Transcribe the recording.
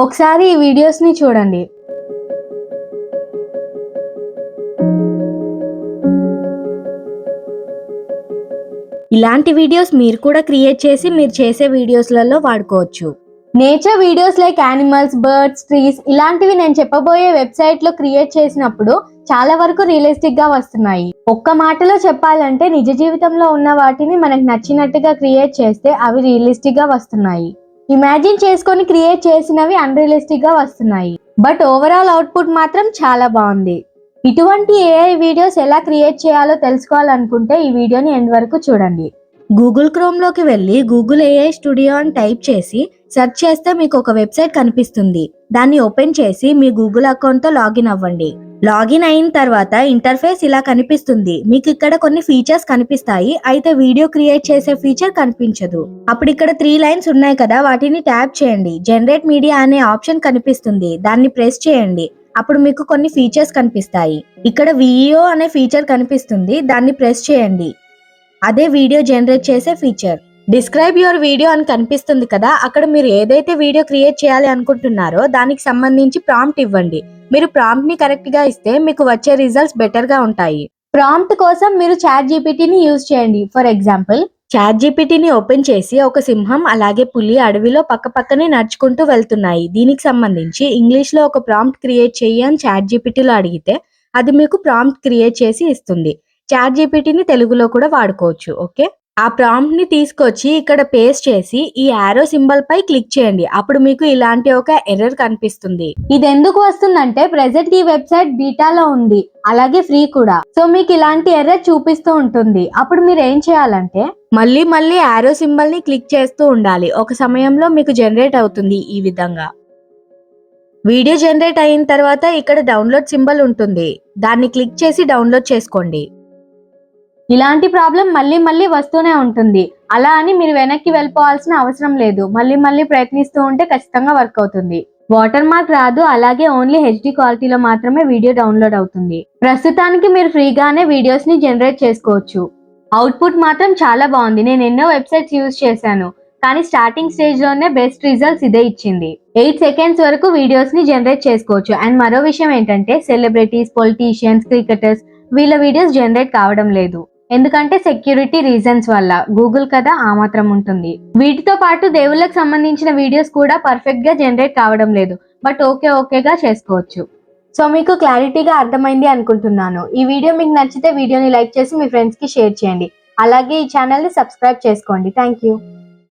ఒకసారి ఈ వీడియోస్ ని చూడండి. ఇలాంటి వీడియోస్ మీరు కూడా క్రియేట్ చేసి మీరు చేసే వీడియోస్లలో వాడుకోవచ్చు. Nature videos like animals, birds, trees ఇలాంటివి నేను చెప్పబోయే వెబ్సైట్ లో క్రియేట్ చేసినప్పుడు చాలా వరకు రియలిస్టిక్ గా వస్తున్నాయి. ఒక్క మాటలో చెప్పాలంటే నిజ జీవితంలో ఉన్న వాటిని మనకు నచ్చినట్టుగా క్రియేట్ చేస్తే అవి రియలిస్టిక్ గా వస్తున్నాయి. ఇమాజిన్ చేసుకొని క్రియేట్ చేసినవి అన్రియలిస్టిక్ గా వస్తున్నాయి. బట్ ఓవరాల్ అవుట్పుట్ మాత్రం చాలా బాగుంది. ఇటువంటి ఏఐ వీడియోస్ ఎలా క్రియేట్ చేయాలో తెలుసుకోవాలనుకుంటే ఈ వీడియోని ఎండ్ వరకు చూడండి. గూగుల్ క్రోమ్ లోకి వెళ్ళి గూగుల్ ఏఐ స్టూడియో అని టైప్ చేసి సెర్చ్ చేస్తే మీకు ఒక వెబ్సైట్ కనిపిస్తుంది. దాన్ని ఓపెన్ చేసి మీ గూగుల్ అకౌంట్ తో లాగిన్ అవ్వండి. లాగిన్ అయిన తర్వాత ఇంటర్ఫేస్ ఇలా కనిపిస్తుంది. మీకు ఇక్కడ కొన్ని ఫీచర్స్ కనిపిస్తాయి, అయితే వీడియో క్రియేట్ చేసే ఫీచర్ కనిపించదు. అప్పుడు ఇక్కడ 3 లైన్స్ ఉన్నాయి కదా, వాటిని ట్యాప్ చేయండి. జనరేట్ మీడియా అనే ఆప్షన్ కనిపిస్తుంది, దాన్ని ప్రెస్ చేయండి. అప్పుడు మీకు కొన్ని ఫీచర్స్ కనిపిస్తాయి. ఇక్కడ వీడియో అనే ఫీచర్ కనిపిస్తుంది, దాన్ని ప్రెస్ చేయండి. అదే వీడియో జనరేట్ చేసే ఫీచర్. డిస్క్రైబ్ యువర్ వీడియో అని కనిపిస్తుంది కదా, అక్కడ మీరు ఏదైతే వీడియో క్రియేట్ చేయాలి అనుకుంటున్నారో దానికి సంబంధించి ప్రాంప్ట్ ఇవ్వండి. మీరు ప్రాంప్ట్ ని కరెక్ట్ గా ఇస్తే మీకు వచ్చే రిజల్ట్స్ బెటర్ గా ఉంటాయి. ప్రాంప్ట్ కోసం మీరు చాట్ జీపీటీని యూజ్ చేయండి. ఫర్ ఎగ్జాంపుల్, చాట్ జీపీటీని ఓపెన్ చేసి ఒక సింహం అలాగే పులి అడవిలో పక్కపక్కనే నడుచుకుంటూ వెళ్తున్నాయి, దీనికి సంబంధించి ఇంగ్లీష్ లో ఒక ప్రాంప్ట్ క్రియేట్ చెయ్యి అని చాట్ జీపీటీలో అడిగితే అది మీకు ప్రాంప్ట్ క్రియేట్ చేసి ఇస్తుంది. చాట్ జీపీటీని తెలుగులో కూడా వాడుకోవచ్చు. ఓకే, ఆ ప్రాంప్ట్ ని తీసుకొచ్చి ఇక్కడ పేస్ట్ చేసి ఈ యారో సింబల్ పై క్లిక్ చేయండి. అప్పుడు మీకు ఇలాంటి ఒక ఎర్రర్ కనిపిస్తుంది. ఇది ఎందుకు వస్తుందంటే ప్రెజెంట్ ఈ వెబ్సైట్ బీటాలో ఉంది, అలాగే ఫ్రీ కూడా. సో మీకు ఇలాంటి ఎర్రర్ చూపిస్తూ ఉంటుంది. అప్పుడు మీరు ఏం చేయాలంటే మళ్ళీ యారో సింబల్ ని క్లిక్ చేస్తూ ఉండాలి. ఒక సమయంలో మీకు జనరేట్ అవుతుంది ఈ విధంగా. వీడియో జనరేట్ అయిన తర్వాత ఇక్కడ డౌన్లోడ్ సింబల్ ఉంటుంది, దాన్ని క్లిక్ చేసి డౌన్లోడ్ చేసుకోండి. ఇలాంటి ప్రాబ్లం మళ్ళీ వస్తూనే ఉంటుంది. అలా అని మీరు వెనక్కి వెళ్ళిపోవాల్సిన అవసరం లేదు. మళ్ళీ ప్రయత్నిస్తూ ఉంటే ఖచ్చితంగా వర్క్ అవుతుంది. వాటర్ మార్క్ రాదు, అలాగే ఓన్లీ హెచ్డి క్వాలిటీలో మాత్రమే వీడియో డౌన్లోడ్ అవుతుంది. ప్రస్తుతానికి మీరు ఫ్రీగానే వీడియోస్ ని జనరేట్ చేసుకోవచ్చు. అవుట్పుట్ మాత్రం చాలా బాగుంది. నేను ఎన్నో వెబ్సైట్స్ యూజ్ చేశాను, కానీ స్టార్టింగ్ స్టేజ్ లోనే బెస్ట్ రిజల్ట్స్ ఇదే ఇచ్చింది. 8 సెకండ్స్ వరకు వీడియోస్ ని జనరేట్ చేసుకోవచ్చు. అండ్ మరో విషయం ఏంటంటే సెలబ్రిటీస్, పొలిటీషియన్స్, క్రికెటర్స్ వీళ్ళ వీడియోస్ జనరేట్ కావడం లేదు. ఎందుకంటే సెక్యూరిటీ రీజన్స్ వల్ల. గూగుల్ కదా, ఆ మాత్రం ఉంటుంది. వీటితో పాటు దేవుళ్ళకి సంబంధించిన వీడియోస్ కూడా పర్ఫెక్ట్ గా జనరేట్ కావడం లేదు. బట్ ఓకేగా చేసుకోవచ్చు. సో మీకు క్లారిటీగా అర్థమైంది అనుకుంటున్నాను. ఈ వీడియో మీకు నచ్చితే వీడియోని లైక్ చేసి మీ ఫ్రెండ్స్ కి షేర్ చేయండి. అలాగే ఈ ఛానల్ ని సబ్స్క్రైబ్ చేసుకోండి. Thank you.